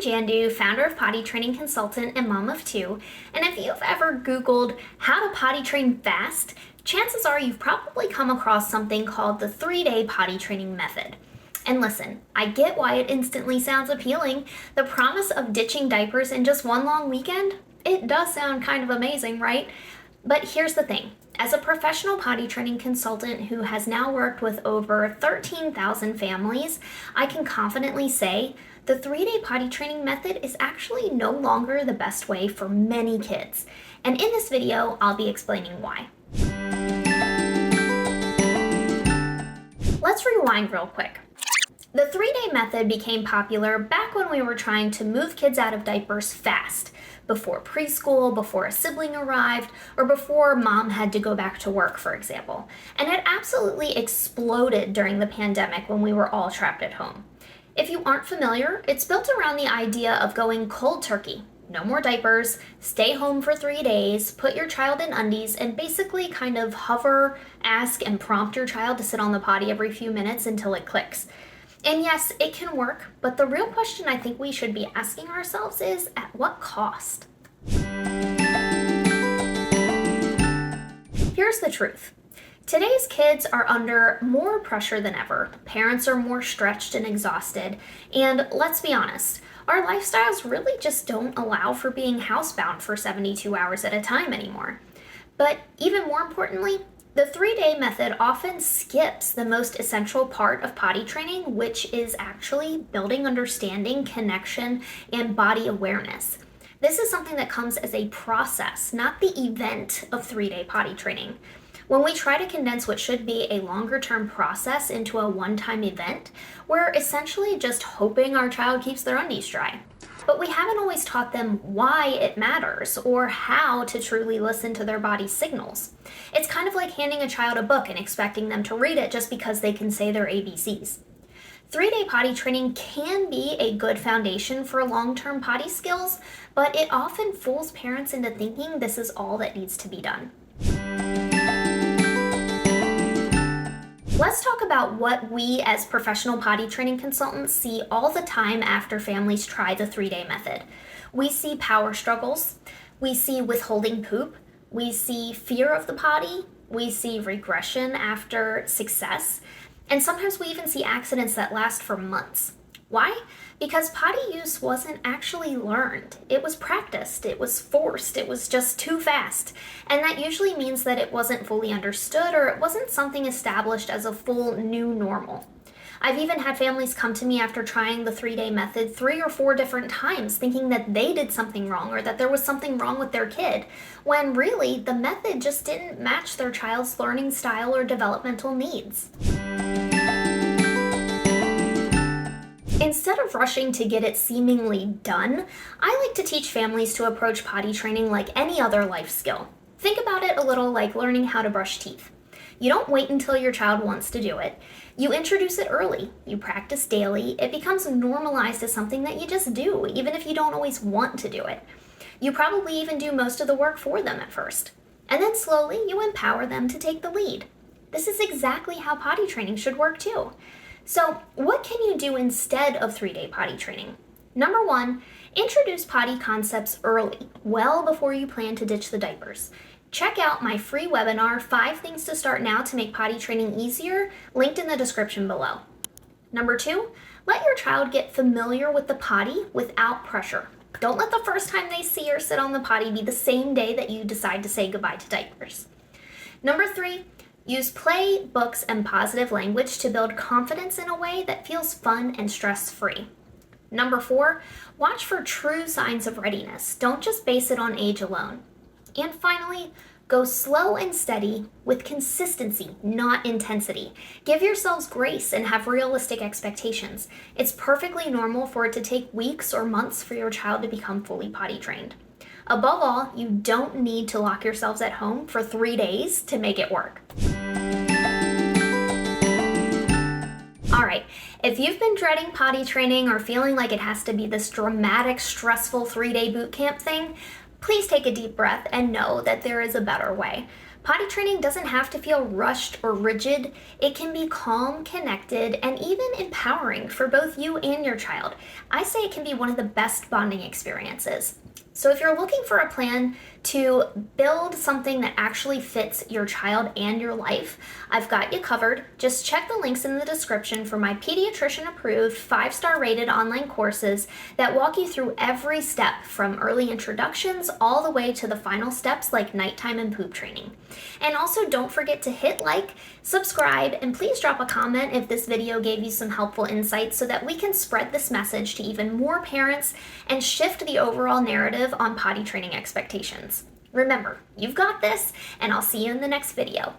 Jandu, founder of Potty Training Consultant and mom of two, and if you've ever Googled how to potty train fast, chances are you've probably come across something called the 3-day potty training method. And listen, I get why it instantly sounds appealing. The promise of ditching diapers in just one long weekend? It does sound kind of amazing, right? But here's the thing. As a professional potty training consultant who has now worked with over 13,000 families, I can confidently say the 3-day potty training method is actually no longer the best way for many kids. And in this video, I'll be explaining why. Let's rewind real quick. The 3-day method became popular back when we were trying to move kids out of diapers fast, before preschool, before a sibling arrived, or before mom had to go back to work, for example. And it absolutely exploded during the pandemic when we were all trapped at home. If you aren't familiar, it's built around the idea of going cold turkey. No more diapers, stay home for 3 days, put your child in undies, and basically kind of hover, ask, and prompt your child to sit on the potty every few minutes until it clicks. And yes, it can work, but the real question I think we should be asking ourselves is, at what cost? Here's the truth. Today's kids are under more pressure than ever. Parents are more stretched and exhausted. And let's be honest, our lifestyles really just don't allow for being housebound for 72 hours at a time anymore. But even more importantly, the 3-day method often skips the most essential part of potty training, which is actually building understanding, connection, and body awareness. This is something that comes as a process, not the event of 3-day potty training. When we try to condense what should be a longer-term process into a one-time event, we're essentially just hoping our child keeps their undies dry. But we haven't always taught them why it matters or how to truly listen to their body's signals. It's kind of like handing a child a book and expecting them to read it just because they can say their ABCs. 3-day potty training can be a good foundation for long-term potty skills, but it often fools parents into thinking this is all that needs to be done. Let's talk about what we as professional potty training consultants see all the time after families try the 3-day method. We see power struggles, we see withholding poop, we see fear of the potty, we see regression after success, and sometimes we even see accidents that last for months. Why? Because potty use wasn't actually learned. It was practiced, it was forced, it was just too fast. And that usually means that it wasn't fully understood or it wasn't something established as a full new normal. I've even had families come to me after trying the 3-day method 3 or 4 different times thinking that they did something wrong or that there was something wrong with their kid, when really the method just didn't match their child's learning style or developmental needs. Instead of rushing to get it seemingly done, I like to teach families to approach potty training like any other life skill. Think about it a little like learning how to brush teeth. You don't wait until your child wants to do it. You introduce it early. You practice daily. It becomes normalized as something that you just do, even if you don't always want to do it. You probably even do most of the work for them at first. And then slowly you empower them to take the lead. This is exactly how potty training should work too. So what can you do instead of 3-day potty training? Number 1, introduce potty concepts early, well before you plan to ditch the diapers. Check out my free webinar, 5 Things to Start Now to Make Potty Training Easier, linked in the description below. Number 2, let your child get familiar with the potty without pressure. Don't let the first time they see or sit on the potty be the same day that you decide to say goodbye to diapers. Number 3, use play, books, and positive language to build confidence in a way that feels fun and stress-free. Number 4, watch for true signs of readiness. Don't just base it on age alone. And finally, go slow and steady with consistency, not intensity. Give yourselves grace and have realistic expectations. It's perfectly normal for it to take weeks or months for your child to become fully potty trained. Above all, you don't need to lock yourselves at home for 3 days to make it work. All right, if you've been dreading potty training or feeling like it has to be this dramatic, stressful 3-day boot camp thing, please take a deep breath and know that there is a better way. Potty training doesn't have to feel rushed or rigid. It can be calm, connected, and even empowering for both you and your child. I say it can be one of the best bonding experiences. So if you're looking for a plan to build something that actually fits your child and your life, I've got you covered. Just check the links in the description for my pediatrician approved 5-star rated online courses that walk you through every step from early introductions all the way to the final steps like nighttime and poop training. And also don't forget to hit like, subscribe, and please drop a comment if this video gave you some helpful insights so that we can spread this message to even more parents and shift the overall narrative on potty training expectations. Remember, you've got this, and I'll see you in the next video.